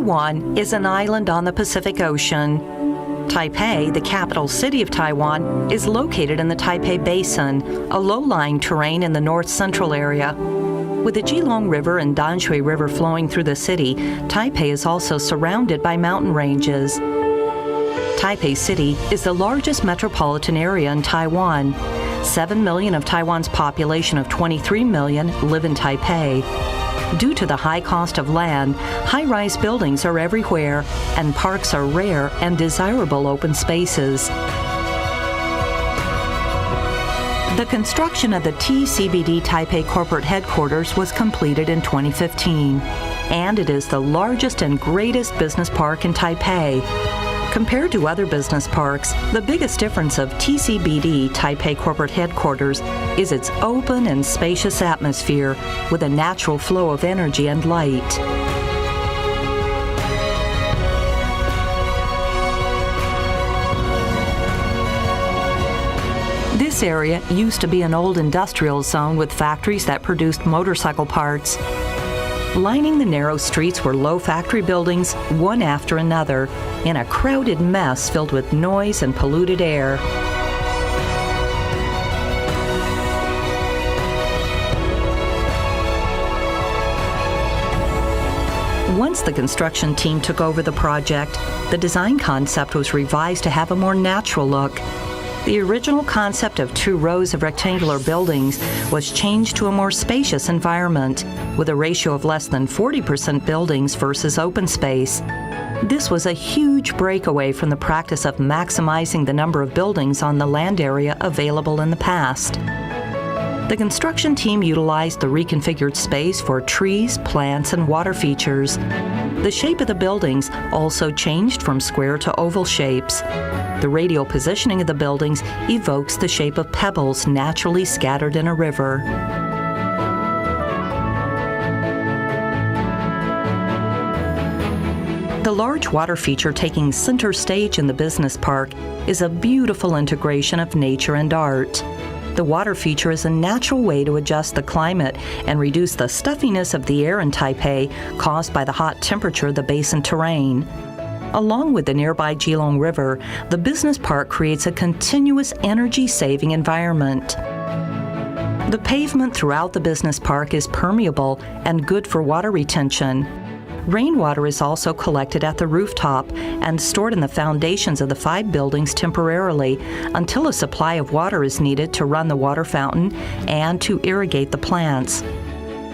Taiwan is an island on the Pacific Ocean. Taipei, the capital city of Taiwan, is located in the Taipei Basin, a low-lying terrain in the north-central area. With the Jilong River and Danshui River flowing through the city, Taipei is also surrounded by mountain ranges. Taipei City is the largest metropolitan area in Taiwan. 7 million of Taiwan's population of 23 million live in Taipei. Due to the high cost of land, high-rise buildings are everywhere, and parks are rare and desirable open spaces. The construction of the CBD Taipei corporate headquarters was completed in 2015, and it is the largest and greatest business park in Taipei. Compared to other business parks, the biggest difference of CBD Taipei corporate headquarters is its open and spacious atmosphere with a natural flow of energy and light. This area used to be an old industrial zone with factories that produced motorcycle parts. Lining the narrow streets were low factory buildings, one after another, in a crowded mess filled with noise and polluted air. Once the construction team took over the project, the design concept was revised to have a more natural look. The original concept of 2 rows of rectangular buildings was changed to a more spacious environment, with a ratio of less than 40% buildings versus open space. This was a huge breakaway from the practice of maximizing the number of buildings on the land area available in the past. The construction team utilized the reconfigured space for trees, plants, and water features. The shape of the buildings also changed from square to oval shapes. The radial positioning of the buildings evokes the shape of pebbles naturally scattered in a river. The large water feature taking center stage in the business park is a beautiful integration of nature and art. The water feature is a natural way to adjust the climate and reduce the stuffiness of the air in Taipei caused by the hot temperature of the basin terrain. Along with the nearby Jilong River, the business park creates a continuous energy-saving environment. The pavement throughout the business park is permeable and good for water retention. Rainwater is also collected at the rooftop and stored in the foundations of the 5 buildings temporarily until a supply of water is needed to run the water fountain and to irrigate the plants.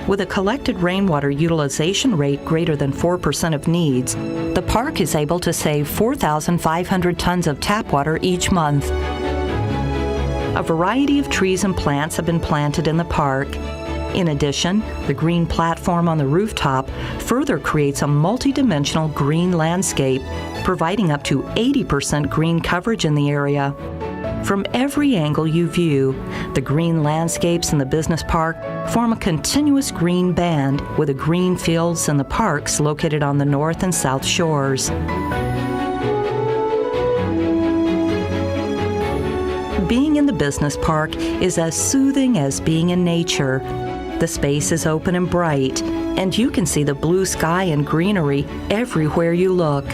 With a collected rainwater utilization rate greater than 4% of needs, the park is able to save 4,500 tons of tap water each month. A variety of trees and plants have been planted in the park. In addition, the green platform on the rooftop further creates a multi-dimensional green landscape, providing up to 80% green coverage in the area. From every angle you view, the green landscapes in the business park form a continuous green band with the green fields and the parks located on the north and south shores. Being in the business park is as soothing as being in nature. The space is open and bright, and you can see the blue sky and greenery everywhere you look.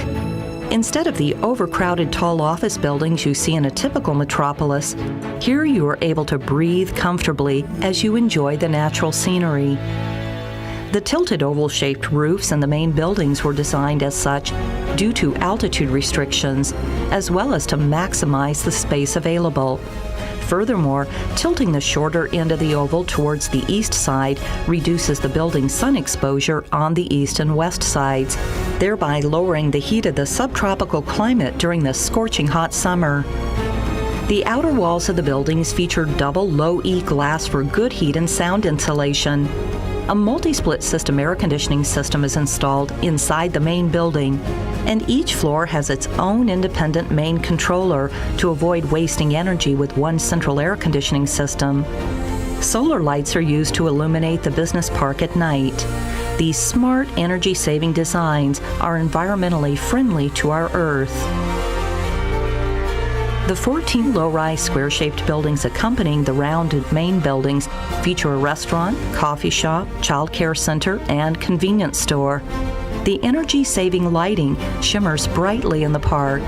Instead of the overcrowded tall office buildings you see in a typical metropolis, here you are able to breathe comfortably as you enjoy the natural scenery. The tilted oval-shaped roofs in the main buildings were designed as such due to altitude restrictions, as well as to maximize the space available. Furthermore, tilting the shorter end of the oval towards the east side reduces the building's sun exposure on the east and west sides, thereby lowering the heat of the subtropical climate during the scorching hot summer. The outer walls of the buildings feature double low-E glass for good heat and sound insulation. A multi-split system air conditioning system is installed inside the main building, and each floor has its own independent main controller to avoid wasting energy with one central air conditioning system. Solar lights are used to illuminate the business park at night. These smart energy-saving designs are environmentally friendly to our Earth. The 14 low-rise square-shaped buildings accompanying the rounded main buildings feature a restaurant, coffee shop, child care center, and convenience store. The energy-saving lighting shimmers brightly in the park.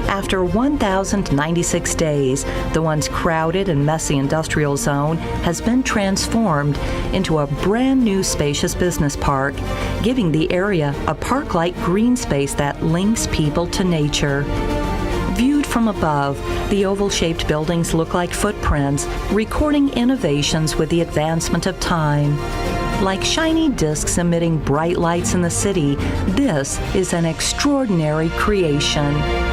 After 1,096 days, the once crowded and messy industrial zone has been transformed into a brand new spacious business park, giving the area a park-like green space that links people to nature. Viewed from above, the oval-shaped buildings look like footprints, recording innovations with the advancement of time. Like shiny discs emitting bright lights in the city, this is an extraordinary creation.